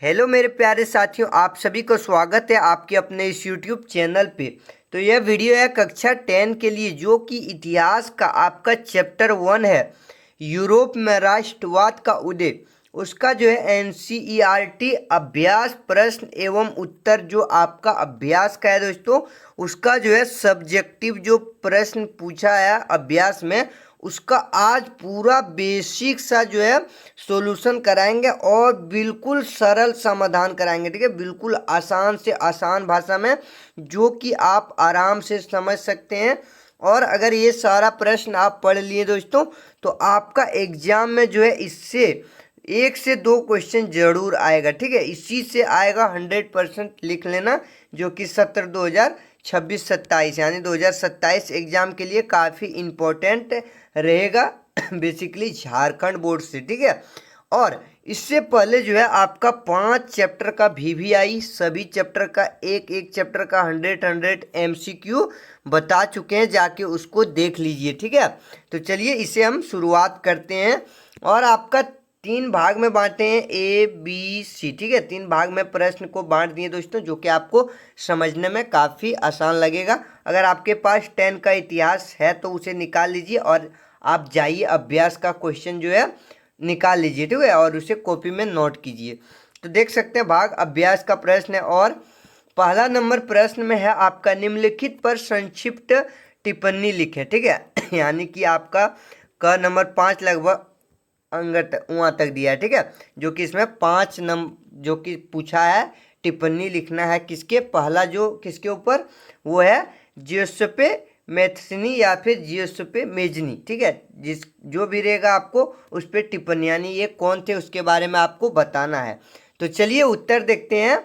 Hello मेरे प्यारे साथियों, आप सभी को स्वागत है आपके अपने इस यूट्यूब चैनल पे। तो यह वीडियो है कक्षा 10 के लिए, जो कि इतिहास का आपका चैप्टर 1 है, यूरोप में राष्ट्रवाद का उदय। उसका जो है एनसीईआरटी अभ्यास प्रश्न एवं उत्तर जो आपका अभ्यास का है दोस्तों, उसका जो है सब्जेक्टिव जो प्रश्न पूछा है अभ्यास में, उसका आज पूरा बेसिक सा जो है सॉल्यूशन कराएंगे और बिल्कुल सरल समाधान कराएंगे। ठीक है, बिल्कुल आसान से आसान भाषा में, जो कि आप आराम से समझ सकते हैं। और अगर ये सारा प्रश्न आप पढ़ लिए दोस्तों, तो आपका एग्जाम में जो है इससे 1 से 2 क्वेश्चन जरूर आएगा। ठीक है, इसी से आएगा 100% लिख लेना, जो कि सत्र 2026-27 यानी 2027 एग्जाम के लिए काफ़ी इम्पोर्टेंट रहेगा बेसिकली झारखंड बोर्ड से। ठीक है, और इससे पहले जो है आपका 5 चैप्टर का VVI, सभी चैप्टर का एक एक चैप्टर का 100 MCQ बता चुके हैं, जाके उसको देख लीजिए। ठीक है, तो चलिए इसे हम शुरुआत करते हैं। और आपका 3 भाग में बांटे हैं, ABC। ठीक है, 3 भाग में प्रश्न को बांट दिए दोस्तों, जो कि आपको समझने में काफ़ी आसान लगेगा। अगर आपके पास 10 का इतिहास है तो उसे निकाल लीजिए और आप जाइए अभ्यास का क्वेश्चन जो है निकाल लीजिए। ठीक है, और उसे कॉपी में नोट कीजिए। तो देख सकते हैं भाग अभ्यास का प्रश्न है, और पहला नंबर प्रश्न में है आपका निम्नलिखित पर संक्षिप्त टिप्पणी लिखे। ठीक है यानी कि आपका क नंबर 5 लगभग अंग वहाँ तक दिया है। ठीक है, जो कि इसमें 5 नंबर जो कि पूछा है, टिप्पणी लिखना है किसके, पहला जो किसके ऊपर, वो है जियोसेप्पे मैथ्सनी या फिर जियोसेप्पे मेजनी। ठीक है, जिस जो भी रहेगा आपको उस पर टिप्पणी, यानी ये कौन थे उसके बारे में आपको बताना है। तो चलिए उत्तर देखते हैं।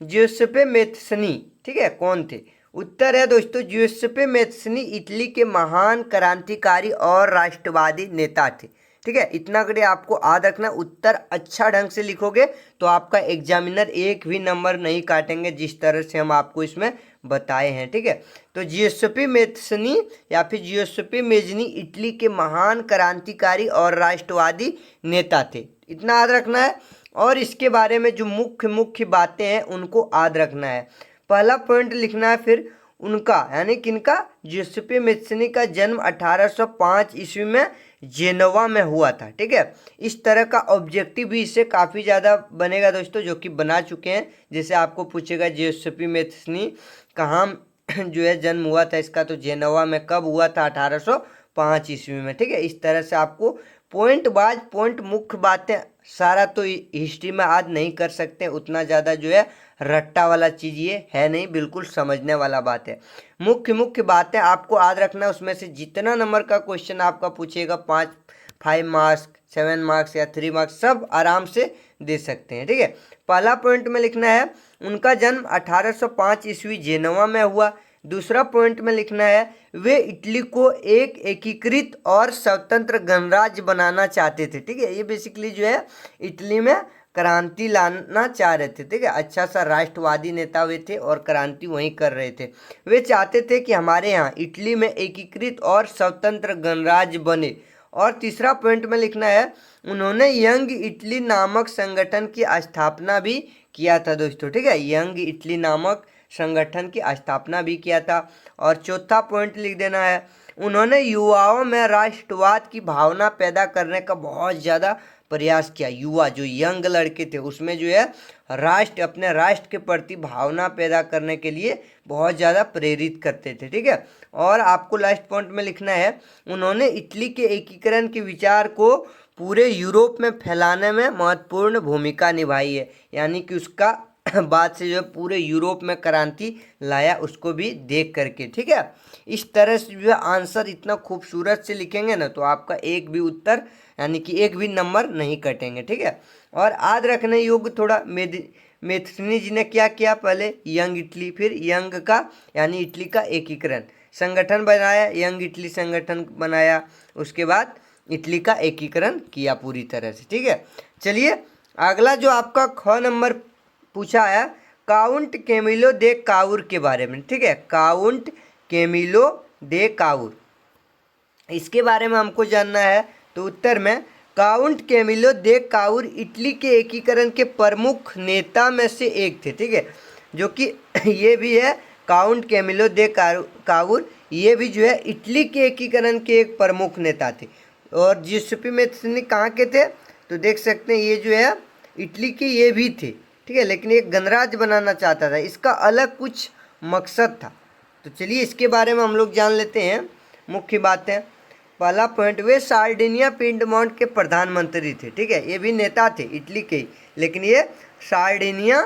जियोसेप्पे मैथ्सनी, ठीक है, कौन थे? उत्तर है दोस्तों, जियोसेप्पे मैथ्सनी इटली के महान क्रांतिकारी और राष्ट्रवादी नेता थे। ठीक है, इतना करिए, आपको याद रखना। उत्तर अच्छा ढंग से लिखोगे तो आपका एग्जामिनर एक भी नंबर नहीं काटेंगे, जिस तरह से हम आपको इसमें बताए हैं। ठीक है, तो जियोसेप्पे मैथ्सनी या फिर जियोसेप्पे मेजनी इटली के महान क्रांतिकारी और राष्ट्रवादी नेता थे, इतना याद रखना है। और इसके बारे में जो मुख्य मुख्य बातें हैं उनको याद रखना है। पहला पॉइंट लिखना है फिर उनका, यानी किनका, जियोसेप्पे मैथ्सनी का जन्म 1805 ईस्वी में जेनोवा में हुआ था। ठीक है, इस तरह का ऑब्जेक्टिव भी इससे काफ़ी ज़्यादा बनेगा दोस्तों, जो कि बना चुके हैं। जैसे आपको पूछेगा जियोसेप्पे मैथ्सनी कहाँ जो है जन्म हुआ था इसका, तो जेनोवा में कब हुआ था, 1805 ईस्वी में। ठीक है, इस तरह से आपको पॉइंट बाज पॉइंट मुख्य बातें, सारा तो हिस्ट्री में आज नहीं कर सकते, उतना ज़्यादा जो है रट्टा वाला चीज़ ये है नहीं, बिल्कुल समझने वाला बात है। मुख्य मुख्य बातें आपको याद रखना, उसमें से जितना नंबर का क्वेश्चन आपका पूछेगा, 5 मार्क्स, 7 मार्क्स या 3 मार्क्स, सब आराम से दे सकते हैं। ठीक है, पहला पॉइंट में लिखना है उनका जन्म 1805 ईस्वी जेनोवा में हुआ। दूसरा पॉइंट में लिखना है वे इटली को एक एकीकृत और स्वतंत्र गणराज्य बनाना चाहते थे। ठीक है, ये बेसिकली जो है इटली में क्रांति लाना चाह रहे थे। ठीक है, अच्छा सा राष्ट्रवादी नेता हुए थे और क्रांति वहीं कर रहे थे। वे चाहते थे कि हमारे यहाँ इटली में एकीकृत और स्वतंत्र गणराज्य बने। और तीसरा पॉइंट में लिखना है उन्होंने यंग इटली नामक संगठन की स्थापना भी किया था दोस्तों। ठीक है, यंग इटली नामक संगठन की स्थापना भी किया था। और चौथा पॉइंट लिख देना है उन्होंने युवाओं में राष्ट्रवाद की भावना पैदा करने का बहुत ज़्यादा प्रयास किया। युवा जो यंग लड़के थे उसमें जो है अपने राष्ट्र के प्रति भावना पैदा करने के लिए बहुत ज़्यादा प्रेरित करते थे। ठीक है, और आपको लास्ट पॉइंट में लिखना है उन्होंने इटली के एकीकरण के विचार को पूरे यूरोप में फैलाने में महत्वपूर्ण भूमिका निभाई है, यानी कि उसका बाद से जो है पूरे यूरोप में क्रांति लाया, उसको भी देख करके। ठीक है, इस तरह से जो है आंसर इतना खूबसूरत से लिखेंगे ना, तो आपका एक भी उत्तर यानी कि एक भी नंबर नहीं कटेंगे। ठीक है, और याद रखने योग्य थोड़ा, मैथ्सनी जी ने क्या किया, पहले यंग इटली, फिर यंग का यानी इटली का एकीकरण संगठन बनाया, यंग इटली संगठन बनाया, उसके बाद इटली का एकीकरण किया पूरी तरह से। ठीक है, चलिए अगला जो आपका ख नंबर पूछा है काउंट कैमिलो दे काउर के बारे में। ठीक है, काउंट कैमिलो दे काउर, इसके बारे में हमको जानना है। तो उत्तर में count Camillo de Cavour Italy के एकीकरण के प्रमुख नेता में से एक थे, ठीक है, जो कि ये भी है काउंट कैमिलो दे काउर, ये भी जो है इटली के एकीकरण के एक प्रमुख नेता थे। और जियुसेप्पे मैत्सिनी कहाँ के थे, तो देख सकते हैं ये जो है इटली के ये भी थे, ठीक है, लेकिन एक गणराज्य बनाना चाहता था, इसका अलग कुछ मकसद था। तो चलिए इसके बारे में हम लोग जान लेते हैं मुख्य बातें। पहला पॉइंट, वे सार्डिनिया पिंडमोंट के प्रधानमंत्री थे, ठीक है, ये भी नेता थे इटली के ही, लेकिन ये सार्डिनिया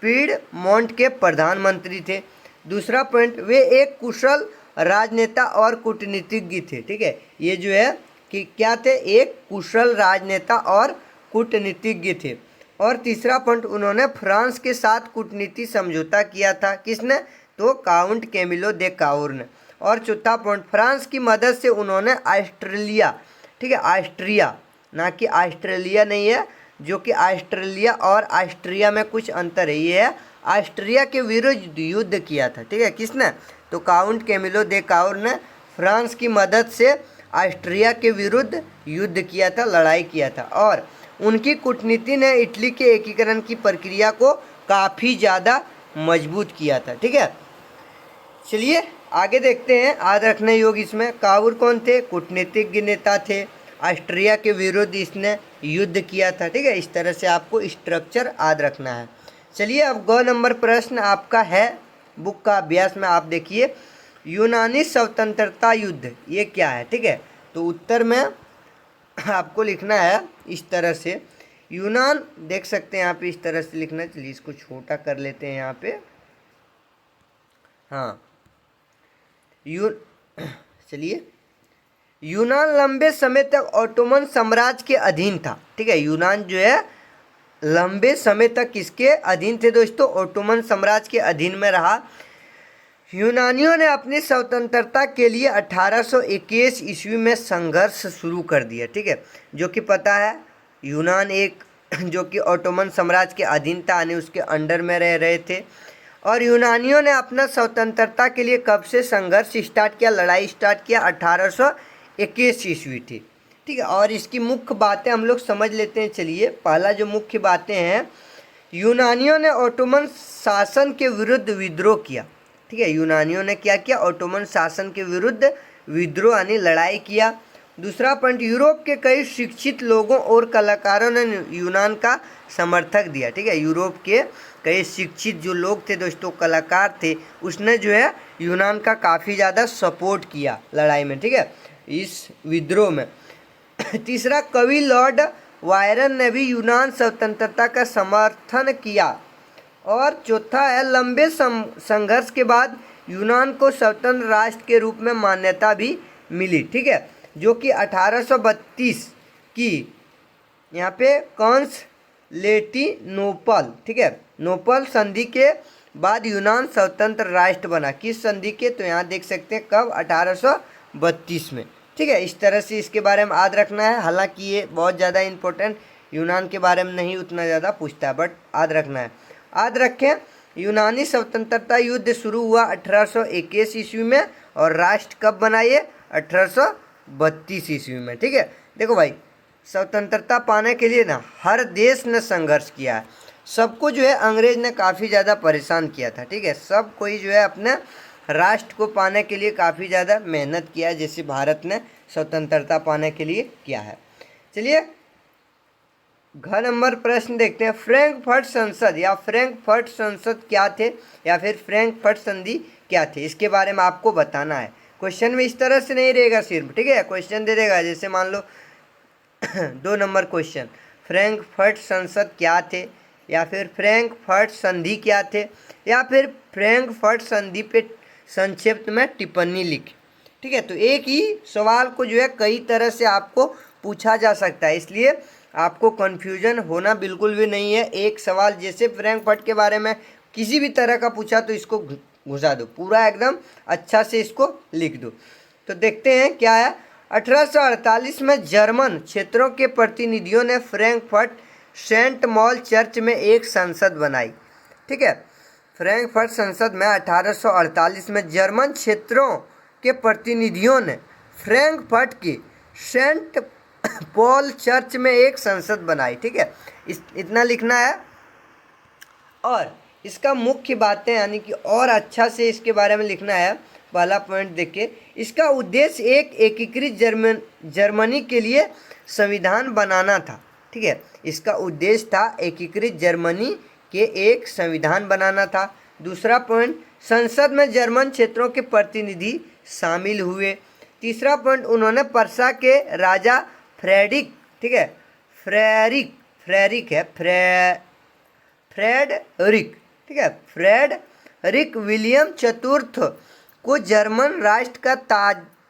पिंडमोंट के प्रधानमंत्री थे। दूसरा पॉइंट, वे एक कुशल राजनेता और कूटनीतिज्ञ थे, ठीक है, ये जो है कि क्या थे, एक कुशल राजनेता और कूटनीतिज्ञ थे। और तीसरा पॉइंट, उन्होंने फ्रांस के साथ कूटनीति समझौता किया था, किसने, तो काउंट कैमिलो दे काउर ने। और चौथा पॉइंट, फ्रांस की मदद से उन्होंने ऑस्ट्रेलिया, ठीक है, ऑस्ट्रिया, ना कि ऑस्ट्रेलिया नहीं है, जो कि ऑस्ट्रेलिया और ऑस्ट्रिया में कुछ अंतर है, ये है ऑस्ट्रिया के विरुद्ध युद्ध किया था, ठीक है, किसने, तो काउंट कैमिलो दे काउर ने फ्रांस की मदद से ऑस्ट्रिया के विरुद्ध युद्ध किया था, लड़ाई किया था। और उनकी कूटनीति ने इटली के एकीकरण की प्रक्रिया को काफ़ी ज़्यादा मजबूत किया था, ठीक है। चलिए आगे देखते हैं याद रखने योग्य इसमें, काउर कौन थे, कूटनीतिज्ञ नेता थे, ऑस्ट्रिया के विरुद्ध इसने युद्ध किया था, ठीक है, इस तरह से आपको स्ट्रक्चर याद रखना है। चलिए अब ग नंबर प्रश्न आपका है बुक का अभ्यास में, आप देखिए, यूनानी स्वतंत्रता युद्ध ये क्या है, ठीक है, तो उत्तर में आपको लिखना है इस तरह से, यूनान, देख सकते हैं यहाँ पे इस तरह से लिखना है, चलिए इसको छोटा कर लेते हैं यहाँ पे, हाँ, चलिए, यूनान लंबे समय तक ऑटोमन साम्राज्य के अधीन था, ठीक है, यूनान जो है लंबे समय तक किसके अधीन थे दोस्तों, ऑटोमन साम्राज्य के अधीन में रहा। यूनानियों ने अपनी स्वतंत्रता के लिए 1821 ईस्वी में संघर्ष शुरू कर दिया, ठीक है, जो कि पता है यूनान एक जो कि ऑटोमन साम्राज्य के अधीन था, यानी उसके अंडर में रह रहे थे। और यूनानियों ने अपना स्वतंत्रता के लिए कब से संघर्ष स्टार्ट किया, लड़ाई स्टार्ट किया, 1821 ईस्वी थी, ठीक है। और इसकी मुख्य बातें हम लोग समझ लेते हैं। चलिए पहला जो मुख्य बातें हैं, यूनानियों ने ऑटोमन शासन के विरुद्ध विद्रोह किया, ठीक है, यूनानियों ने क्या किया, ऑटोमन शासन के विरुद्ध विद्रोह यानी लड़ाई किया। दूसरा पॉइंट, यूरोप के कई शिक्षित लोगों और कलाकारों ने यूनान का समर्थक दिया, ठीक है, यूरोप के कई शिक्षित जो लोग थे दोस्तों, कलाकार थे, उसने जो है यूनान का काफ़ी ज़्यादा सपोर्ट किया लड़ाई में, ठीक है, इस विद्रोह में। तीसरा, कवि लॉर्ड वायरन ने भी यूनान स्वतंत्रता का समर्थन किया। और चौथा है, लंबे संघर्ष के बाद यूनान को स्वतंत्र राष्ट्र के रूप में मान्यता भी मिली, ठीक है, जो कि 1832 की यहाँ पे कॉन्स्टेंटिनोपल, ठीक है, नोपल संधि के बाद यूनान स्वतंत्र राष्ट्र बना। किस संधि के, तो यहाँ देख सकते हैं कब, 1832 में, ठीक है। इस तरह से इसके बारे में याद रखना है, हालांकि ये बहुत ज़्यादा इम्पोर्टेंट, यूनान के बारे में नहीं उतना ज़्यादा पूछता है, बट याद रखना है। याद रखें, यूनानी स्वतंत्रता युद्ध शुरू हुआ 1821 ईस्वी में, और राष्ट्र कब बना ये, 1832 ईस्वी में, ठीक है। देखो भाई, स्वतंत्रता पाने के लिए ना हर देश ने संघर्ष किया है, सबको जो है अंग्रेज ने काफ़ी ज़्यादा परेशान किया था, ठीक है, सब कोई जो है अपने राष्ट्र को पाने के लिए काफ़ी ज़्यादा मेहनत किया है, जैसे भारत ने स्वतंत्रता पाने के लिए किया है। चलिए घ नंबर प्रश्न देखते हैं, फ्रैंकफर्ट संसद या फ्रैंकफर्ट संसद क्या थे, या फिर फ्रैंकफर्ट संधि क्या थे, इसके बारे में आपको बताना है। क्वेश्चन में इस तरह से नहीं रहेगा सिर्फ, ठीक है, क्वेश्चन दे देगा, जैसे मान लो 2 नंबर क्वेश्चन, फ्रैंकफर्ट संसद क्या थे, या फिर फ्रैंकफर्ट संधि क्या थे, या फिर फ्रैंकफर्ट संधि पे संक्षिप्त में टिप्पणी लिख, ठीक है। तो एक ही सवाल को जो है कई तरह से आपको पूछा जा सकता है, इसलिए आपको कन्फ्यूजन होना बिल्कुल भी नहीं है। एक सवाल जैसे फ्रैंकफर्ट के बारे में किसी भी तरह का पूछा तो इसको घुसा दो, पूरा एकदम अच्छा से इसको लिख दो। तो देखते हैं क्या है। 1848 में जर्मन क्षेत्रों के प्रतिनिधियों ने फ्रैंकफर्ट सेंट मॉल चर्च में एक संसद बनाई, ठीक है। फ्रैंकफर्ट संसद में 1848 में जर्मन क्षेत्रों के प्रतिनिधियों ने फ्रैंकफर्ट की सेंट पॉल चर्च में एक संसद बनाई। ठीक है, इतना लिखना है। और इसका मुख्य बातें यानी कि और अच्छा से इसके बारे में लिखना है। पहला पॉइंट देखिए, इसका उद्देश्य एक एकीकृत जर्मनी के लिए संविधान बनाना था। ठीक है, इसका उद्देश्य था एकीकृत जर्मनी के एक संविधान बनाना था। दूसरा पॉइंट, संसद में जर्मन क्षेत्रों के प्रतिनिधि शामिल हुए। तीसरा पॉइंट, उन्होंने पर्सा के राजा फ्रेडरिक, ठीक है, फ्रेडरिक, ठीक है, फ्रेडरिक विलियम चतुर्थ को जर्मन राष्ट्र का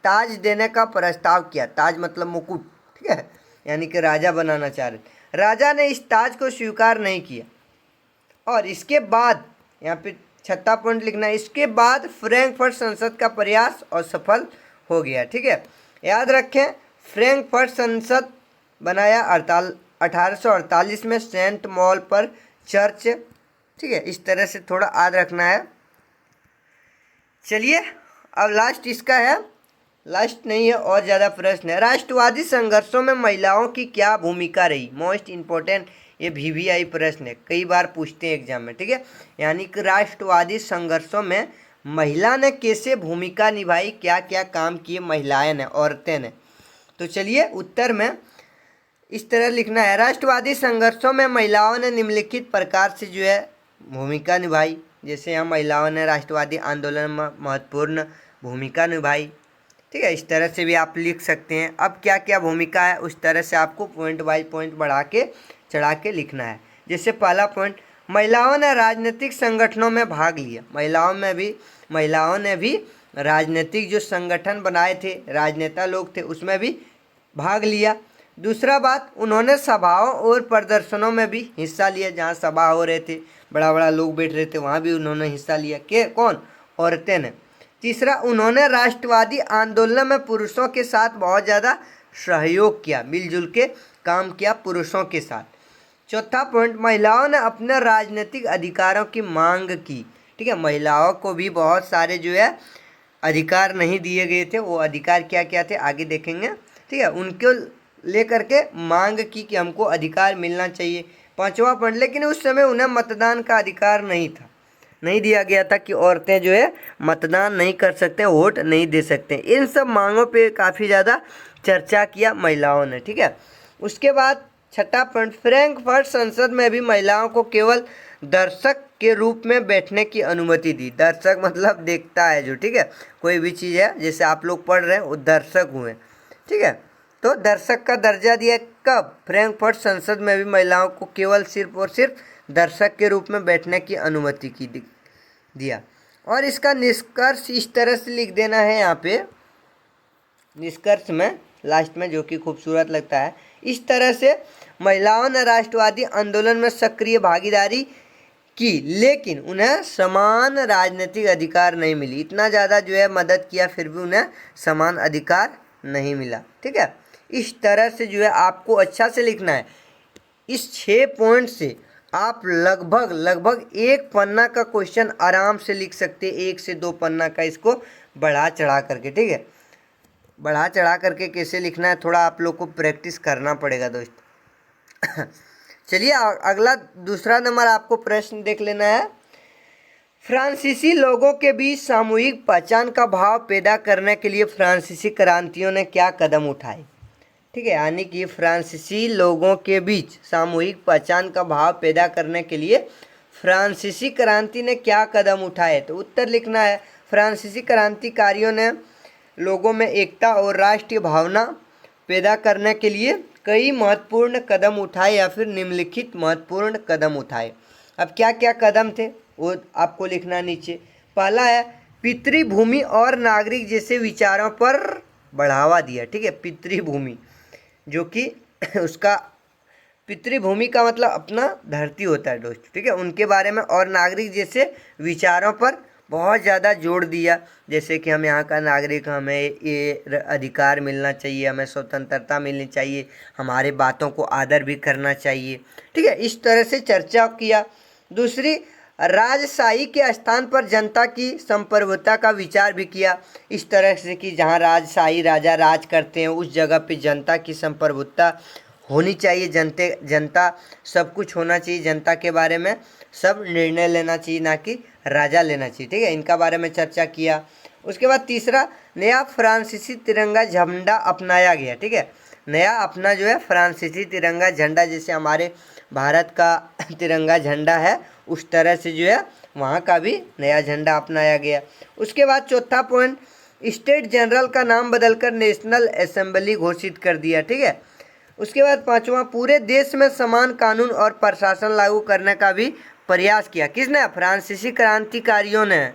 ताज देने का प्रस्ताव किया। ताज मतलब मुकुट, ठीक है, यानी कि राजा बनाना चाह रहे थे। राजा ने इस ताज को स्वीकार नहीं किया। और इसके बाद यहाँ पे छठा पॉइंट लिखना है, इसके बाद फ्रैंकफर्ट संसद का प्रयास असफल हो गया। ठीक है, याद रखें, फ्रैंकफर्ट संसद बनाया 1848 में सेंट मॉल पर चर्च। ठीक है, इस तरह से थोड़ा याद रखना है। चलिए अब लास्ट इसका है, लास्ट नहीं है और ज़्यादा प्रश्न है। राष्ट्रवादी संघर्षों में महिलाओं की क्या भूमिका रही? मोस्ट इम्पोर्टेंट ये VVI प्रश्न है, कई बार पूछते हैं एग्जाम में। ठीक है, यानी कि राष्ट्रवादी संघर्षों में महिला ने कैसे भूमिका निभाई, क्या क्या काम किए महिलाएं ने, औरतें ने। तो चलिए उत्तर में इस तरह लिखना है, राष्ट्रवादी संघर्षों में महिलाओं ने निम्नलिखित प्रकार से जो है भूमिका निभाई। जैसे यहाँ महिलाओं ने राष्ट्रवादी आंदोलन में महत्वपूर्ण भूमिका निभाई। ठीक है, इस तरह से भी आप लिख सकते हैं। अब क्या क्या भूमिका है उस तरह से आपको पॉइंट बाय पॉइंट बढ़ा के चढ़ा के लिखना है। जैसे पहला पॉइंट, महिलाओं ने राजनीतिक संगठनों में भाग लिया। महिलाओं ने भी राजनीतिक जो संगठन बनाए थे, राजनेता लोग थे, उसमें भी भाग लिया। दूसरा बात, उन्होंने सभाओं और प्रदर्शनों में भी हिस्सा लिया। जहाँ सभा हो रहे थे, बड़ा बड़ा लोग बैठ रहे थे, वहाँ भी उन्होंने हिस्सा लिया। कौन? औरतें ने। तीसरा, उन्होंने राष्ट्रवादी आंदोलन में पुरुषों के साथ बहुत ज़्यादा सहयोग किया, मिलजुल के काम किया पुरुषों के साथ। चौथा पॉइंट, महिलाओं ने अपने राजनीतिक अधिकारों की मांग की। ठीक है, महिलाओं को भी बहुत सारे जो है अधिकार नहीं दिए गए थे। वो अधिकार क्या क्या थे आगे देखेंगे। ठीक है, उनको लेकर के मांग की कि हमको अधिकार मिलना चाहिए। पांचवा पॉइंट, लेकिन उस समय उन्हें मतदान का अधिकार नहीं था, नहीं दिया गया था कि औरतें जो है मतदान नहीं कर सकते, वोट नहीं दे सकते। इन सब मांगों पे काफ़ी ज़्यादा चर्चा किया महिलाओं ने। ठीक है, उसके बाद छठा पॉइंट, फ्रैंकफर्ट संसद में भी महिलाओं को केवल दर्शक के रूप में बैठने की अनुमति दी। दर्शक मतलब देखता है जो, ठीक है, कोई भी चीज़ है जैसे आप लोग पढ़ रहे हैं वो दर्शक हुए। ठीक है, तो दर्शक का दर्जा दिया कब? फ्रैंकफर्ट संसद में भी महिलाओं को केवल सिर्फ और सिर्फ दर्शक के रूप में बैठने की अनुमति की दिया। और इसका निष्कर्ष इस तरह से लिख देना है यहाँ पे निष्कर्ष में लास्ट में, जो कि खूबसूरत लगता है। इस तरह से महिलाओं ने राष्ट्रवादी आंदोलन में सक्रिय भागीदारी की, लेकिन उन्हें समान राजनीतिक अधिकार नहीं मिली। इतना ज़्यादा जो है मदद किया, फिर भी उन्हें समान अधिकार नहीं मिला। ठीक है, इस तरह से जो है आपको अच्छा से लिखना है। इस 6 पॉइंट से आप लगभग एक पन्ना का क्वेश्चन आराम से लिख सकते हैं, 1 से 2 पन्ना का, इसको बढ़ा चढ़ा करके। ठीक है, बढ़ा चढ़ा करके कैसे लिखना है थोड़ा आप लोग को प्रैक्टिस करना पड़ेगा दोस्त। चलिए अगला दूसरा नंबर आपको प्रश्न देख लेना है। फ्रांसीसी लोगों के बीच सामूहिक पहचान का भाव पैदा करने के लिए फ्रांसीसी क्रांतियों ने क्या कदम उठाए? ठीक है, यानी कि फ्रांसीसी लोगों के बीच सामूहिक पहचान का भाव पैदा करने के लिए फ्रांसीसी क्रांति ने क्या कदम उठाए? तो उत्तर लिखना है, फ्रांसीसी क्रांतिकारियों ने लोगों में एकता और राष्ट्रीय भावना पैदा करने के लिए कई महत्वपूर्ण कदम उठाए या फिर निम्नलिखित महत्वपूर्ण कदम उठाए। अब क्या क्या कदम थे वो आपको लिखना नीचे। पहला है, पितृभूमि और नागरिक जैसे विचारों पर बढ़ावा दिया। ठीक है, पितृभूमि जो कि उसका पितृभूमि का मतलब अपना धरती होता है दोस्त। ठीक है, उनके बारे में, और नागरिक जैसे विचारों पर बहुत ज़्यादा जोर दिया। जैसे कि हम यहाँ का नागरिक, हमें ये अधिकार मिलना चाहिए, हमें स्वतंत्रता मिलनी चाहिए, हमारे बातों को आदर भी करना चाहिए। ठीक है, इस तरह से चर्चा किया। दूसरी, राजशाही के स्थान पर जनता की संप्रभुता का विचार भी किया, इस तरह से कि जहाँ राजशाही राजा राज करते हैं उस जगह पे जनता की संप्रभुता होनी चाहिए, जनता सब कुछ होना चाहिए, जनता के बारे में सब निर्णय लेना चाहिए, ना कि राजा लेना चाहिए। ठीक है, इनका बारे में चर्चा किया। उसके बाद तीसरा, नया फ्रांसीसी तिरंगा झंडा अपनाया गया। ठीक है, नया अपना जो है फ्रांसीसी तिरंगा झंडा, जैसे हमारे भारत का तिरंगा झंडा है उस तरह से जो है वहाँ का भी नया झंडा अपनाया गया। उसके बाद चौथा पॉइंट, स्टेट जनरल का नाम बदलकर नेशनल असेंबली घोषित कर दिया। ठीक है, उसके बाद पांचवा, पूरे देश में समान कानून और प्रशासन लागू करने का भी प्रयास किया। किसने? फ्रांसीसी क्रांतिकारियों ने।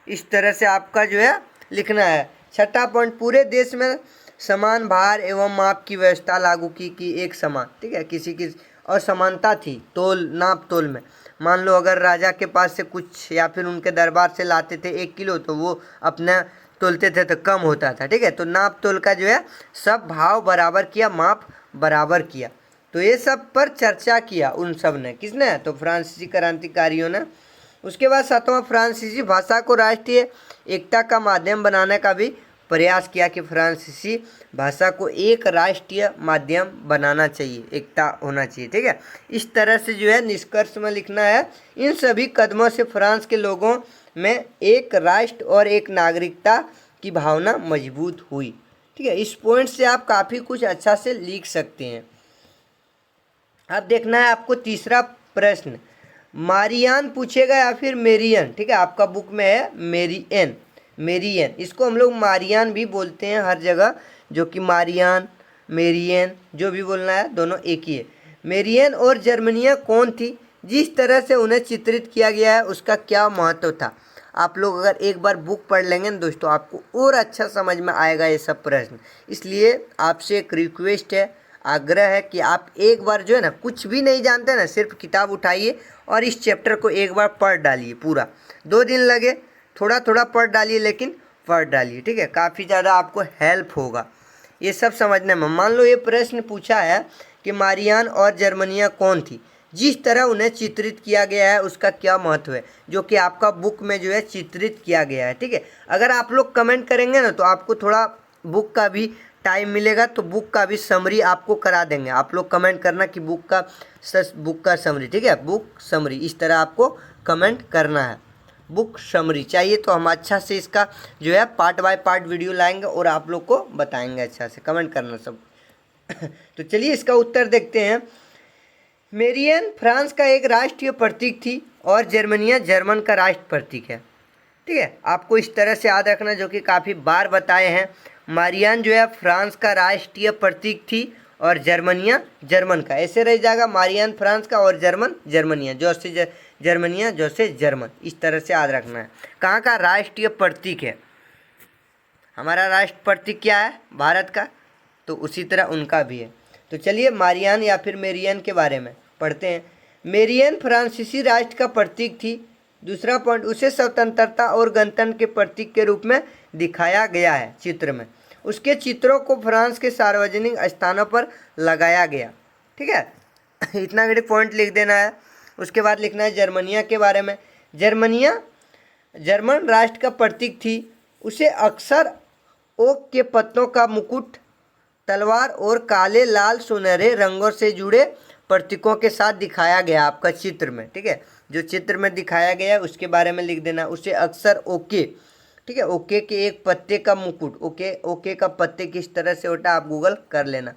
इस तरह से आपका जो है लिखना है। छठा पॉइंट, पूरे देश में समान भार एवं माप की व्यवस्था लागू की कि एक समान। ठीक है, किसी की और समानता थी तोल नाप तोल में। मान लो अगर राजा के पास से कुछ या फिर उनके दरबार से लाते थे 1 किलो, तो वो अपना तोलते थे तो कम होता था। ठीक है, तो नाप तोल का जो है सब भाव बराबर किया, माप बराबर किया। तो ये सब पर चर्चा किया उन सब ने। किसने? तो फ्रांसीसी क्रांतिकारियों ने। उसके बाद सातवां, फ्रांसीसी भाषा को राष्ट्रीय एकता का माध्यम बनाने का भी प्रयास किया कि फ्रांसीसी भाषा को एक राष्ट्रीय माध्यम बनाना चाहिए, एकता होना चाहिए। ठीक है, इस तरह से जो है निष्कर्ष में लिखना है, इन सभी कदमों से फ्रांस के लोगों में एक राष्ट्र और एक नागरिकता की भावना मजबूत हुई। ठीक है, इस पॉइंट से आप काफ़ी कुछ अच्छा से लिख सकते हैं। अब देखना है आपको तीसरा प्रश्न, मारियान पूछेगा या फिर मेरियन। ठीक है, आपका बुक में है मेरियन, मेरियन, इसको हम लोग मारियान भी बोलते हैं हर जगह, जो कि मारियान मेरियन जो भी बोलना है दोनों एक ही है। मेरियन और जर्मनियाँ कौन थी? जिस तरह से उन्हें चित्रित किया गया है उसका क्या महत्व था? आप लोग अगर एक बार बुक पढ़ लेंगे ना दोस्तों, आपको और अच्छा समझ में आएगा ये सब प्रश्न। इसलिए आपसे एक रिक्वेस्ट है, आग्रह है कि आप एक बार जो है ना, कुछ भी नहीं जानते ना, सिर्फ किताब उठाइए और इस चैप्टर को एक बार पढ़ डालिए पूरा। 2 दिन लगे, थोड़ा थोड़ा पढ़ डालिए, लेकिन पढ़ डालिए। ठीक है, काफ़ी ज़्यादा आपको हेल्प होगा ये सब समझने में। मान लो ये प्रश्न पूछा है कि मारियान और जर्मनियाँ कौन थी, जिस तरह उन्हें चित्रित किया गया है उसका क्या महत्व है, जो कि आपका बुक में जो है चित्रित किया गया है। ठीक है, अगर आप लोग कमेंट करेंगे ना तो आपको थोड़ा बुक का भी टाइम मिलेगा, तो बुक का भी समरी आपको करा देंगे। आप लोग कमेंट करना कि बुक का समरी। ठीक है, बुक समरी, इस तरह आपको कमेंट करना है। बुक समरी चाहिए तो हम अच्छा से इसका जो है पार्ट बाय पार्ट वीडियो लाएंगे और आप लोग को बताएंगे। अच्छा से कमेंट करना सब। तो चलिए इसका उत्तर देखते हैं। मेरियन फ्रांस का एक राष्ट्रीय प्रतीक थी और जर्मनिया जर्मन का राष्ट्र प्रतीक है। ठीक है, आपको इस तरह से याद रखना, जो कि काफ़ी बार बताए हैं। मारियान जो है फ्रांस का राष्ट्रीय प्रतीक थी और जर्मनिया जर्मन का, ऐसे रह जाएगा, मारियान फ्रांस का और जर्मन जर्मनिया, जो से जर्मनिया जो से जर्मन, इस तरह से याद रखना है। कहाँ का राष्ट्रीय प्रतीक है? हमारा राष्ट्र प्रतीक क्या है? भारत का, तो उसी तरह उनका भी है। तो चलिए मारियान या फिर मेरियन के बारे में पढ़ते हैं। मेरियन फ्रांसीसी राष्ट्र का प्रतीक थी। दूसरा पॉइंट, उसे स्वतंत्रता और गणतंत्र के प्रतीक के रूप में दिखाया गया है चित्र में। उसके चित्रों को फ्रांस के सार्वजनिक स्थानों पर लगाया गया। ठीक है, इतना बड़े पॉइंट लिख देना है। उसके बाद लिखना है जर्मनिया के बारे में। जर्मनिया जर्मन राष्ट्र का प्रतीक थी। उसे अक्सर ओक के पत्तों का मुकुट, तलवार और काले लाल सुनहरे रंगों से जुड़े प्रतीकों के साथ दिखाया गया आपका चित्र में। ठीक है, जो चित्र में दिखाया गया है उसके बारे में लिख देना। उसे अक्सर ओके, ठीक है, ओके के एक पत्ते का मुकुट, ओके का पत्ते किस तरह से होता है आप गूगल कर लेना।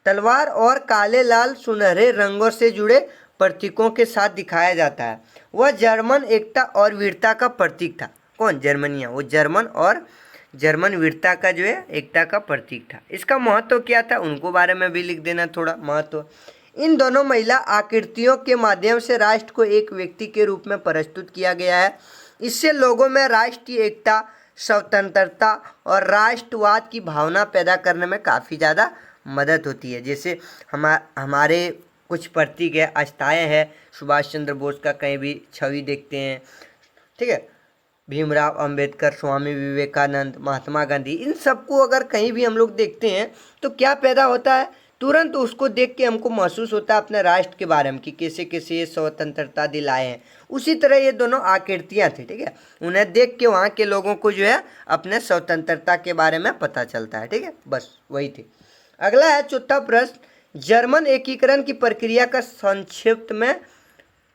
तलवार और काले लाल सुनहरे रंगों से जुड़े प्रतीकों के साथ दिखाया जाता है। वह जर्मन एकता और वीरता का प्रतीक था। कौन? जर्मनिया, वो जर्मन और जर्मन वीरता का जो है एकता का प्रतीक था। इसका महत्व क्या था उनको बारे में भी लिख देना थोड़ा महत्व। इन दोनों महिला आकृतियों के माध्यम से राष्ट्र को एक व्यक्ति के रूप में प्रस्तुत किया गया है। इससे लोगों में राष्ट्रीय एकता, स्वतंत्रता और राष्ट्रवाद की भावना पैदा करने में काफ़ी ज़्यादा मदद होती है। जैसे हमारे कुछ प्रतीक है, अस्ताएँ हैं, सुभाष चंद्र बोस का कहीं भी छवि देखते हैं। ठीक है, भीमराव अंबेडकर, स्वामी विवेकानंद, महात्मा गांधी, इन सबको अगर कहीं भी हम लोग देखते हैं तो क्या पैदा होता है? तुरंत उसको देख के हमको महसूस होता है अपने राष्ट्र के बारे में कि कैसे कैसे ये स्वतंत्रता दिलाए हैं। उसी तरह ये दोनों आकृतियाँ थी, ठीक है। उन्हें देख के वहाँ के लोगों को जो है अपने स्वतंत्रता के बारे में पता चलता है, ठीक है। बस वही थी। अगला है चौथा प्रश्न, जर्मन एकीकरण की प्रक्रिया का संक्षिप्त में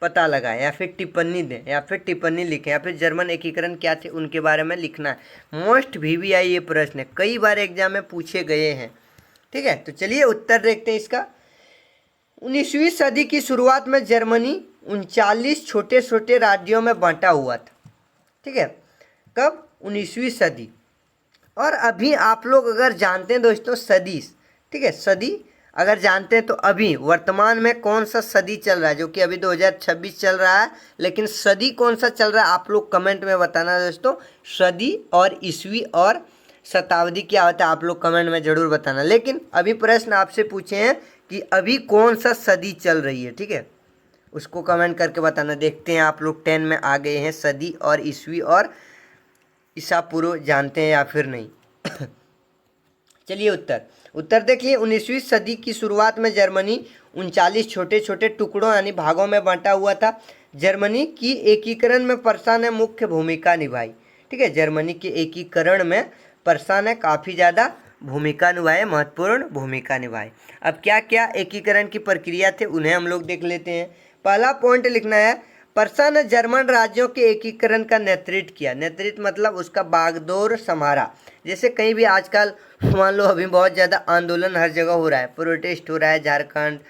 पता लगाएं या फिर टिप्पणी दें या फिर टिप्पणी लिखें या फिर जर्मन एकीकरण क्या थे उनके बारे में लिखना है। मोस्ट VVI ये प्रश्न है, कई बार एग्जाम में पूछे गए हैं, ठीक है। तो चलिए उत्तर देखते हैं इसका। 19वीं सदी की शुरुआत में जर्मनी 39 छोटे छोटे राज्यों में बांटा हुआ था, ठीक है। कब? 19वीं सदी। और अभी आप लोग अगर जानते हैं दोस्तों सदी, ठीक है, सदी अगर जानते हैं तो अभी वर्तमान में कौन सा सदी चल रहा है, जो कि अभी 2026 चल रहा है, लेकिन सदी कौन सा चल रहा है आप लोग कमेंट में बताना दोस्तों। सदी और ईस्वी और शताब्दी क्या होता है आप लोग कमेंट में ज़रूर बताना। लेकिन अभी प्रश्न आपसे पूछे हैं कि अभी कौन सा सदी चल रही है, ठीक है, उसको कमेंट करके बताना। देखते हैं आप लोग 10 में आ गए हैं, सदी और ईस्वी और ईसा पूर्व जानते हैं या फिर नहीं। चलिए उत्तर देखिए। 19वीं सदी की शुरुआत में जर्मनी 39 छोटे छोटे टुकड़ों यानी भागों में बांटा हुआ था। जर्मनी की एकीकरण में पर्सा ने मुख्य भूमिका निभाई, ठीक है। जर्मनी के एकीकरण में पर्सा ने काफ़ी ज़्यादा भूमिका निभाई, महत्वपूर्ण भूमिका निभाई। अब क्या क्या एकीकरण की प्रक्रिया थे उन्हें हम लोग देख लेते हैं। पहला पॉइंट लिखना है, पर्सा ने जर्मन राज्यों के एकीकरण का नेतृत्व किया। नेतृत्व मतलब उसका बागडोर संभाला। जैसे कहीं भी आजकल मान लो अभी बहुत ज़्यादा आंदोलन हर जगह हो रहा है, प्रोटेस्ट हो रहा है झारखंड,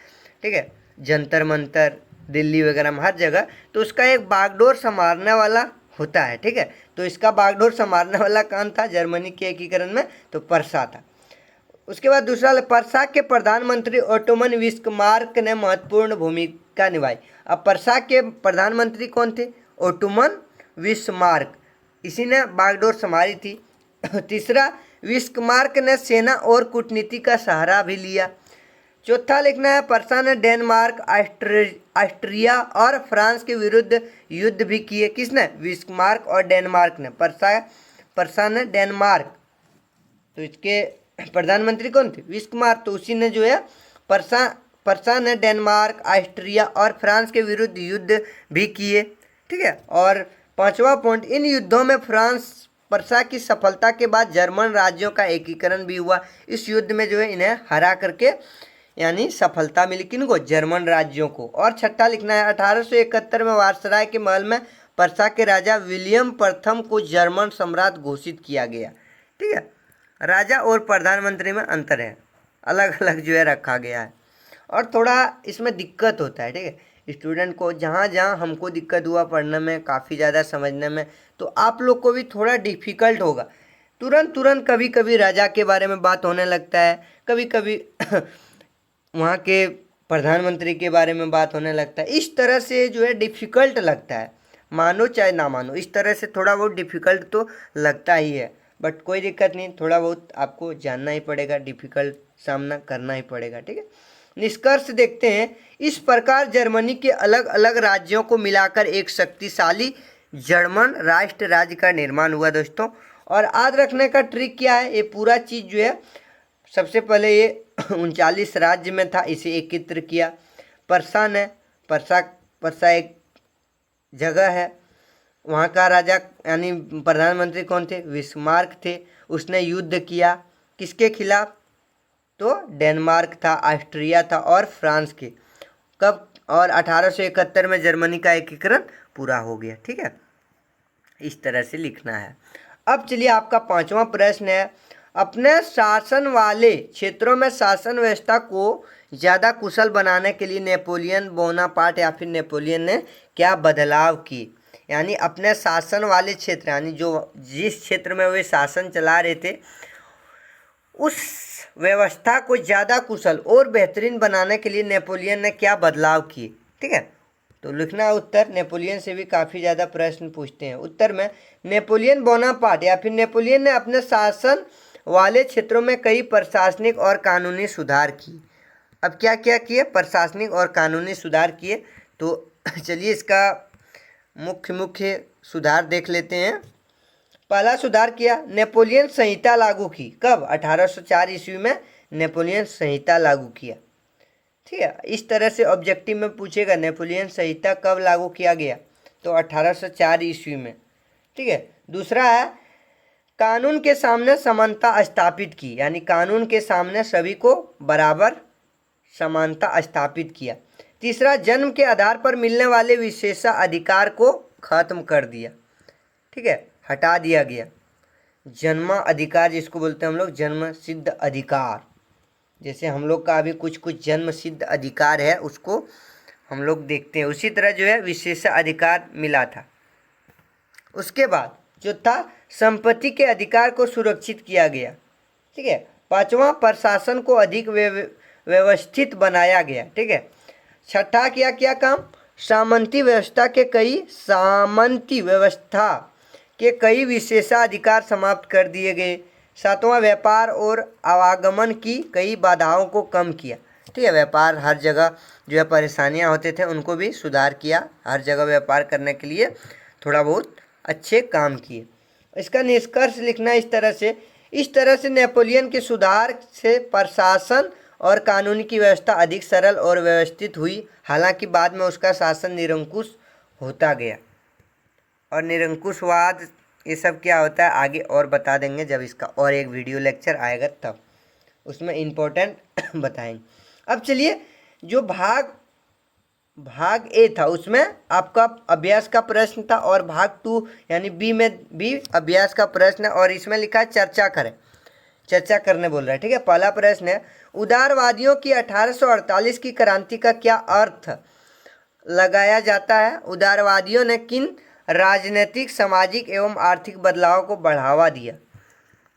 ठीक है, जंतर मंतर, दिल्ली वगैरह में हर जगह, तो उसका एक बागडोर संभालने वाला होता है, ठीक है। तो इसका बागडोर संभालने वाला कौन था जर्मनी के एकीकरण में? तो पर्सा था। उसके बाद दूसरा, पर्सा के प्रधानमंत्री ओटोमन बिस्मार्क ने महत्वपूर्ण भूमिका निभाई। अब पर्सा के प्रधानमंत्री कौन थे? ओटोमन बिस्मार्क, इसी ने बागडोर संभाली थी। तीसरा, बिस्मार्क ने सेना और कूटनीति का सहारा भी लिया। चौथा लिखना है, पर्सा ने डेनमार्क, ऑस्ट्रिया और फ्रांस के विरुद्ध युद्ध भी किए। किसने? बिस्मार्क और डेनमार्क ने। पर्सा ने डेनमार्क, तो इसके प्रधानमंत्री कौन थे? बिस्मार्क, तो उसी ने जो है पर्सा ने डेनमार्क, ऑस्ट्रिया और फ्रांस के विरुद्ध युद्ध भी किए, ठीक है। और पांचवा पॉइंट, इन युद्धों में फ्रांस पर्सा की सफलता के बाद जर्मन राज्यों का एकीकरण भी हुआ। इस युद्ध में जो है इन्हें हरा करके यानी सफलता मिली, किनको? जर्मन राज्यों को। और छठा लिखना है, 1871 में वारसराय के महल में पर्सा के राजा विलियम प्रथम को जर्मन सम्राट घोषित किया गया, ठीक है। राजा और प्रधानमंत्री में अंतर है, अलग अलग जो है रखा गया है। और थोड़ा इसमें दिक्कत होता है, ठीक है, स्टूडेंट को जहाँ जहाँ हमको दिक्कत हुआ पढ़ने में, काफ़ी ज़्यादा समझने में, तो आप लोग को भी थोड़ा डिफ़िकल्ट होगा। तुरंत कभी कभी राजा के बारे में बात होने लगता है, कभी कभी वहाँ के प्रधानमंत्री के बारे में बात होने लगता है। इस तरह से जो है डिफ़िकल्ट लगता है, मानो चाहे ना मानो, इस तरह से थोड़ा बहुत डिफ़िकल्ट तो लगता ही है। बट कोई दिक्कत नहीं, थोड़ा बहुत आपको जानना ही पड़ेगा, डिफ़िकल्ट सामना करना ही पड़ेगा, ठीक है। निष्कर्ष देखते हैं। इस प्रकार जर्मनी के अलग अलग राज्यों को मिलाकर एक शक्तिशाली जर्मन राष्ट्र राज्य का निर्माण हुआ दोस्तों। और याद रखने का ट्रिक क्या है, ये पूरा चीज़ जो है, सबसे पहले ये 39 राज्य में था, इसे एकत्र किया। पर्सा एक जगह है, वहाँ का राजा यानी प्रधानमंत्री कौन थे? बिस्मार्क थे। उसने युद्ध किया किसके खिलाफ? तो डेनमार्क था, ऑस्ट्रिया था और फ्रांस के। कब? और 1871 में जर्मनी का एकीकरण पूरा हो गया, ठीक है। इस तरह से लिखना है। अब चलिए आपका पांचवा प्रश्न है, अपने शासन वाले क्षेत्रों में शासन व्यवस्था को ज़्यादा कुशल बनाने के लिए नेपोलियन बोनापार्ट या फिर नेपोलियन ने क्या बदलाव किए? यानी अपने शासन वाले क्षेत्र यानी जो जिस क्षेत्र में वे शासन चला रहे थे, उस व्यवस्था को ज़्यादा कुशल और बेहतरीन बनाने के लिए नेपोलियन ने क्या बदलाव किए, ठीक है। तो लिखना उत्तर, नेपोलियन से भी काफ़ी ज़्यादा प्रश्न पूछते हैं। उत्तर में नेपोलियन बोनापार्ट या फिर नेपोलियन ने अपने शासन वाले क्षेत्रों में कई प्रशासनिक और कानूनी सुधार किए। अब क्या क्या किए? प्रशासनिक और कानूनी सुधार किए। तो चलिए इसका मुख्य सुधार देख लेते हैं। पहला सुधार किया, नेपोलियन संहिता लागू की। कब? 1804 ईस्वी में नेपोलियन संहिता लागू किया। ठीक है, इस तरह से ऑब्जेक्टिव में पूछेगा नेपोलियन संहिता कब लागू किया गया, तो 1804 ईस्वी में। ठीक है, दूसरा है कानून के सामने समानता स्थापित की, यानी कानून के सामने सभी को बराबर समानता स्थापित किया। तीसरा जन्म के आधार पर मिलने वाले विशेषाधिकार को खत्म कर दिया। ठीक है, हटा दिया गया। जन्म अधिकार जिसको बोलते हैं हम लोग जन्म सिद्ध अधिकार, जैसे हम लोग का अभी कुछ कुछ जन्म सिद्ध अधिकार है उसको हम लोग देखते हैं, उसी तरह जो है विशेषाधिकार मिला था। उसके बाद जो था संपत्ति के अधिकार को सुरक्षित किया गया। ठीक है, पांचवा प्रशासन को अधिक व्यवस्थित बनाया गया। ठीक है, छठा क्या काम, सामंती व्यवस्था के कई विशेषाधिकार समाप्त कर दिए गए। सातवां व्यापार और आवागमन की कई बाधाओं को कम किया। ठीक है, व्यापार हर जगह जो है परेशानियां होते थे उनको भी सुधार किया, हर जगह व्यापार करने के लिए थोड़ा बहुत अच्छे काम किए। इसका निष्कर्ष लिखना इस तरह से नेपोलियन के सुधार से प्रशासन और कानून की व्यवस्था अधिक सरल और व्यवस्थित हुई। हालांकि बाद में उसका शासन निरंकुश होता गया। और निरंकुशवाद ये सब क्या होता है आगे और बता देंगे, जब इसका और एक वीडियो लेक्चर आएगा तब उसमें इम्पोर्टेंट बताएंगे। अब चलिए, जो भाग ए था उसमें आपका अभ्यास का प्रश्न था, और भाग 2 यानी बी में भी अभ्यास का प्रश्न है, और इसमें लिखा है चर्चा करने बोल रहा है। ठीक है, पहला प्रश्न है उदारवादियों की 1848 की क्रांति का क्या अर्थ लगाया जाता है? उदारवादियों ने किन राजनीतिक, सामाजिक एवं आर्थिक बदलाव को बढ़ावा दिया?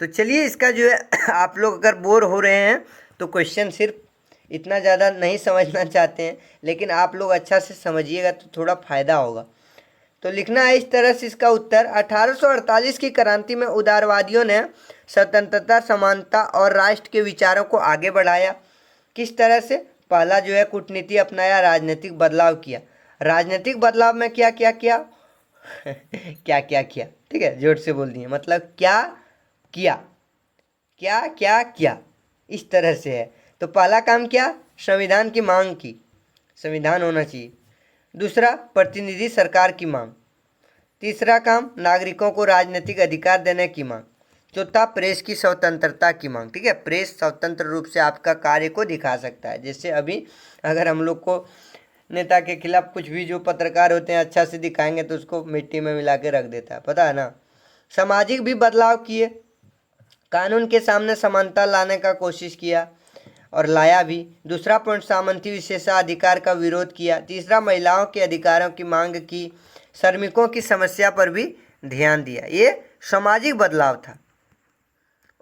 तो चलिए, इसका जो है आप लोग अगर बोर हो रहे हैं तो क्वेश्चन सिर्फ इतना ज़्यादा नहीं समझना चाहते हैं, लेकिन आप लोग अच्छा से समझिएगा तो थोड़ा फायदा होगा। तो लिखना है इस तरह से इसका उत्तर, 1848 की क्रांति में उदारवादियों ने स्वतंत्रता, समानता और राष्ट्र के विचारों को आगे बढ़ाया। किस तरह से? पहला जो है कूटनीति अपनाया, राजनीतिक बदलाव किया। राजनीतिक बदलाव में क्या क्या किया क्या क्या किया? ठीक है, जोर से बोल दिए, मतलब क्या किया, इस तरह से है। तो पहला काम क्या? संविधान की मांग की, संविधान होना चाहिए। दूसरा प्रतिनिधि सरकार की मांग। तीसरा काम नागरिकों को राजनीतिक अधिकार देने की मांग। चौथा प्रेस की स्वतंत्रता की मांग। ठीक है, प्रेस स्वतंत्र रूप से आपका कार्य को दिखा सकता है। जैसे अभी अगर हम लोग को नेता के खिलाफ कुछ भी जो पत्रकार होते हैं अच्छा से दिखाएंगे तो उसको मिट्टी में मिला के रख देता है, पता है ना। सामाजिक भी बदलाव किए, कानून के सामने समानता लाने का कोशिश किया और लाया भी। दूसरा पॉइंट सामंती विशेषाधिकार का विरोध किया। तीसरा महिलाओं के अधिकारों की मांग की। श्रमिकों की समस्या पर भी ध्यान दिया। ये सामाजिक बदलाव था।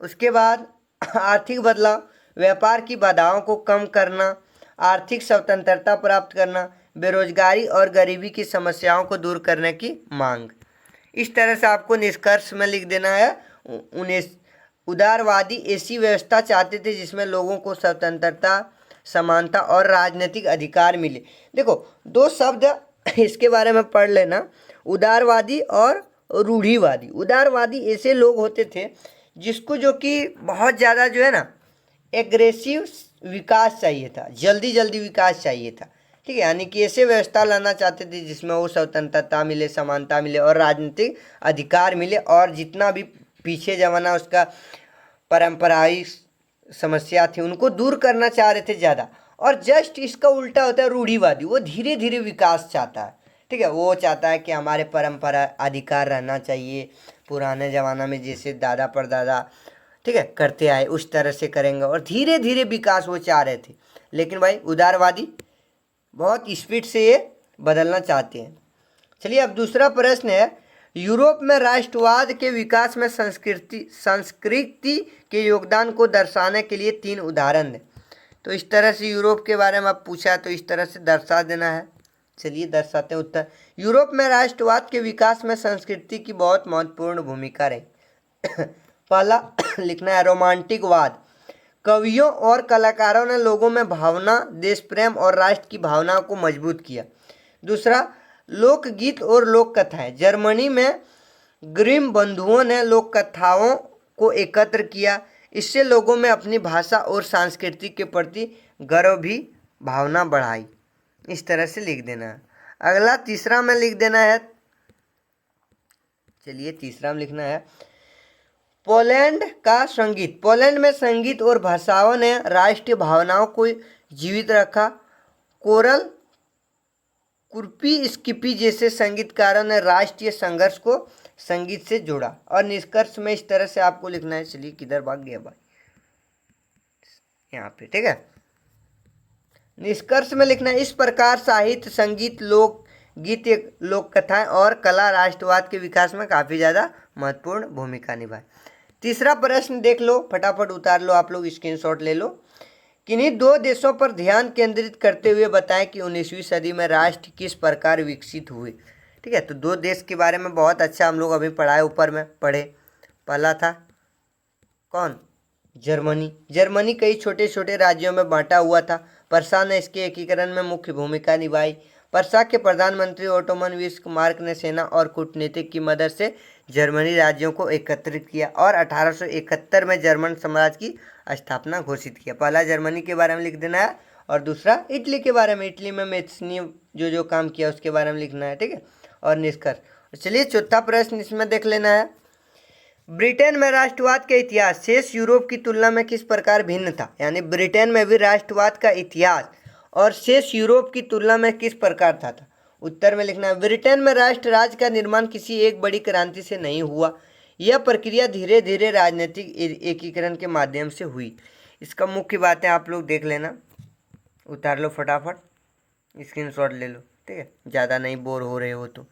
उसके बाद आर्थिक बदलाव, व्यापार की बाधाओं को कम करना, आर्थिक स्वतंत्रता प्राप्त करना, बेरोजगारी और गरीबी की समस्याओं को दूर करने की मांग। इस तरह से आपको निष्कर्ष में लिख देना है। उदारवादी ऐसी व्यवस्था चाहते थे जिसमें लोगों को स्वतंत्रता, समानता और राजनीतिक अधिकार मिले। देखो, दो शब्द इसके बारे में पढ़ लेना, उदारवादी और रूढ़िवादी। उदारवादी ऐसे लोग होते थे जिसको जो कि बहुत ज़्यादा जो है ना एग्रेसिव विकास चाहिए था, जल्दी विकास चाहिए था। ठीक है, यानी कि ऐसे व्यवस्था लाना चाहते थे जिसमें वो स्वतंत्रता मिले, समानता मिले और राजनीतिक अधिकार मिले, और जितना भी पीछे जमाना उसका परंपराई समस्या थी उनको दूर करना चाह रहे थे ज़्यादा। और जस्ट इसका उल्टा होता है रूढ़िवादी, वो धीरे धीरे विकास चाहता है। ठीक है, वो चाहता है कि हमारे परंपरा अधिकार रहना चाहिए, पुराने ज़माना में जैसे दादा परदादा ठीक है करते आए उस तरह से करेंगे, और धीरे धीरे विकास वो चाह रहे थे। लेकिन भाई उदारवादी बहुत स्पीड से ये बदलना चाहते हैं। चलिए, अब दूसरा प्रश्न है, यूरोप में राष्ट्रवाद के विकास में संस्कृति के योगदान को दर्शाने के लिए 3 उदाहरण दें। तो इस तरह से यूरोप के बारे में आप पूछा तो इस तरह से दर्शा देना है। चलिए दर्शाते हैं उत्तर। यूरोप में राष्ट्रवाद के विकास में संस्कृति की बहुत महत्वपूर्ण भूमिका रही। पहला लिखना है रोमांटिकवाद। कवियों और कलाकारों ने लोगों में भावना, देश प्रेम और राष्ट्र की भावना को मजबूत किया। दूसरा लोकगीत और लोक कथाएं। जर्मनी में ग्रिम बंधुओं ने लोक कथाओं को एकत्र किया। इससे लोगों में अपनी भाषा और संस्कृति के प्रति गर्व भी भावना बढ़ाई। इस तरह से लिख देना है। अगला तीसरा में लिख देना है, चलिए तीसरा में लिखना है पोलैंड का संगीत। पोलैंड में संगीत और भाषाओं ने राष्ट्रीय भावनाओं को जीवित रखा। कोरल कुर्पी स्किपी जैसे संगीतकारों ने राष्ट्रीय संघर्ष को संगीत से जोड़ा। और निष्कर्ष में इस तरह से आपको लिखना है, चलिए किधर भाग गया भाई, यहाँ पे, ठीक है। निष्कर्ष में लिखना है, इस प्रकार साहित्य, संगीत, लोक गीत, लोक कथाएं और कला राष्ट्रवाद के विकास में काफ़ी ज़्यादा महत्वपूर्ण भूमिका निभाए। तीसरा प्रश्न देख लो, फटाफट उतार लो, आप लोग स्क्रीनशॉट ले लो। किन्हीं दो देशों पर ध्यान केंद्रित करते हुए बताएं कि 19वीं सदी में राष्ट्र किस प्रकार विकसित हुए। ठीक है, तो दो देश के बारे में बहुत अच्छा हम लोग अभी पढ़ाए, ऊपर में पढ़े। पहला था कौन? जर्मनी। जर्मनी कई छोटे छोटे राज्यों में बांटा हुआ था। पर्सा ने इसके एकीकरण में मुख्य भूमिका निभाई। पर्सा के प्रधानमंत्री ओटोमन बिस्मार्क ने सेना और कूटनीतिक की मदद से जर्मनी राज्यों को एकत्रित किया और 1871 में जर्मन साम्राज्य की स्थापना घोषित किया। पहला जर्मनी के बारे में लिख देना है और दूसरा इटली के बारे में। इटली में मेस्नी जो काम किया उसके बारे में लिखना है, ठीक है। और निष्कर्ष, चलिए चौथा प्रश्न इसमें देख लेना है। ब्रिटेन में राष्ट्रवाद का इतिहास शेष यूरोप की तुलना में किस प्रकार भिन्न था। यानी ब्रिटेन में भी राष्ट्रवाद का इतिहास और शेष यूरोप की तुलना में किस प्रकार था। उत्तर में लिखना है, ब्रिटेन में राष्ट्र राज्य का निर्माण किसी एक बड़ी क्रांति से नहीं हुआ। यह प्रक्रिया धीरे धीरे राजनीतिक एकीकरण के माध्यम से हुई। इसका मुख्य बातें आप लोग देख लेना, उतार लो फटाफट, स्क्रीनशॉट ले लो, ठीक है, ज़्यादा नहीं बोर हो रहे हो तो।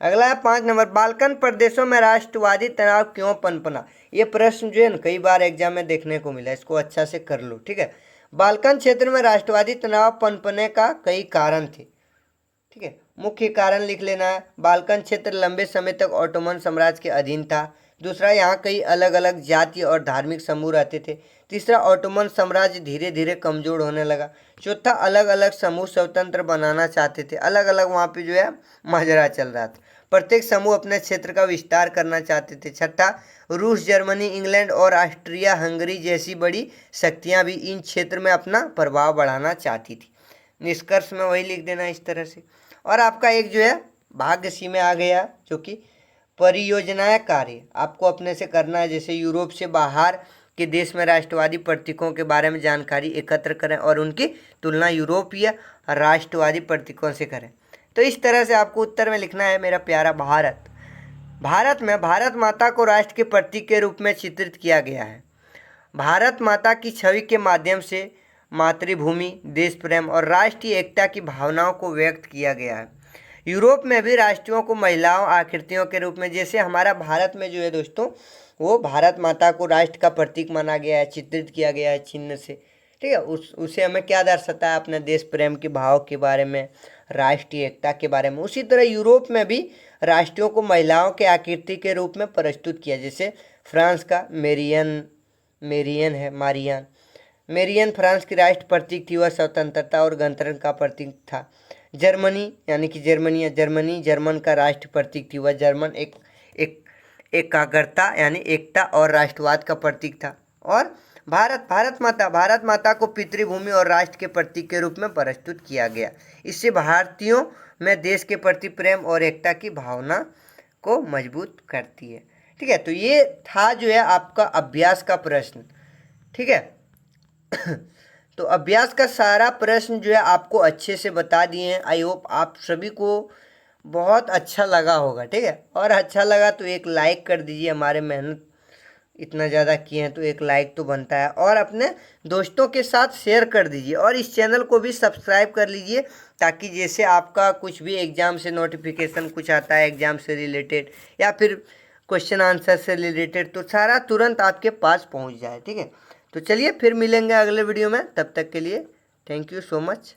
अगला है 5 नंबर, बाल्कन प्रदेशों में राष्ट्रवादी तनाव क्यों पनपना। ये प्रश्न जो है ना कई बार एग्जाम में देखने को मिला, इसको अच्छा से कर लो, ठीक है। बाल्कन क्षेत्र में राष्ट्रवादी तनाव पनपने का कई कारण थे, ठीक है। मुख्य कारण लिख लेना है, बाल्कन क्षेत्र लंबे समय तक ऑटोमन साम्राज्य के अधीन था। दूसरा, यहाँ कई अलग अलग जाति और धार्मिक समूह रहते थे। तीसरा, ऑटोमन साम्राज्य धीरे धीरे कमजोर होने लगा। चौथा, अलग अलग समूह स्वतंत्र बनाना चाहते थे, अलग अलग वहाँ पे जो है माजरा चल रहा था। प्रत्येक समूह अपने क्षेत्र का विस्तार करना चाहते थे। छठा, रूस, जर्मनी, इंग्लैंड और ऑस्ट्रिया हंगरी जैसी बड़ी शक्तियाँ भी इन क्षेत्र में अपना प्रभाव बढ़ाना चाहती थी। निष्कर्ष में वही लिख देना इस तरह से। और आपका एक जो है भाग्य सी में आ गया, जो कि परियोजनाएं कार्य आपको अपने से करना है। जैसे यूरोप से बाहर के देश में राष्ट्रवादी प्रतीकों के बारे में जानकारी एकत्र करें और उनकी तुलना यूरोपीय राष्ट्रवादी प्रतीकों से करें। तो इस तरह से आपको उत्तर में लिखना है, मेरा प्यारा भारत। भारत में भारत माता को राष्ट्र के प्रतीक के रूप में चित्रित किया गया है। भारत माता की छवि के माध्यम से मातृभूमि, देश प्रेम और राष्ट्रीय एकता की भावनाओं को व्यक्त किया गया है। यूरोप में भी राष्ट्रों को महिलाओं आकृतियों के रूप में, जैसे हमारा भारत में जो है दोस्तों, वो भारत माता को राष्ट्र का प्रतीक माना गया है, चित्रित किया गया है चिन्ह से, ठीक है। उसे हमें क्या दर्शाता है, अपने देश प्रेम के भाव के बारे में, राष्ट्रीय एकता के बारे में। उसी तरह यूरोप में भी राष्ट्रों को महिलाओं के आकृति के रूप में प्रस्तुत किया। जैसे फ्रांस का मेरियन है, मेरियन फ्रांस की राष्ट्र प्रतीक थी, वह स्वतंत्रता और गणतंत्र का प्रतीक था। जर्मनी यानी कि जर्मनी जर्मन का राष्ट्र प्रतीक थी, वह जर्मन एकाग्रता यानी एकता और राष्ट्रवाद का प्रतीक था। और भारत माता को पितृभूमि और राष्ट्र के प्रतीक के रूप में प्रस्तुत किया गया। इससे भारतीयों में देश के प्रति प्रेम और एकता की भावना को मजबूत करती है, ठीक है। तो ये था जो है आपका अभ्यास का प्रश्न, ठीक है। तो अभ्यास का सारा प्रश्न जो है आपको अच्छे से बता दिए हैं। आई होप आप सभी को बहुत अच्छा लगा होगा, ठीक है। और अच्छा लगा तो एक लाइक कर दीजिए, हमारे मेहनत इतना ज़्यादा किए हैं तो एक लाइक तो बनता है। और अपने दोस्तों के साथ शेयर कर दीजिए और इस चैनल को भी सब्सक्राइब कर लीजिए, ताकि जैसे आपका कुछ भी एग्ज़ाम से नोटिफिकेशन कुछ आता है एग्ज़ाम से रिलेटेड या फिर क्वेश्चन आंसर से रिलेटेड, तो सारा तुरंत आपके पास पहुंच जाए, ठीक है। तो चलिए फिर मिलेंगे अगले वीडियो में, तब तक के लिए थैंक यू सो मच।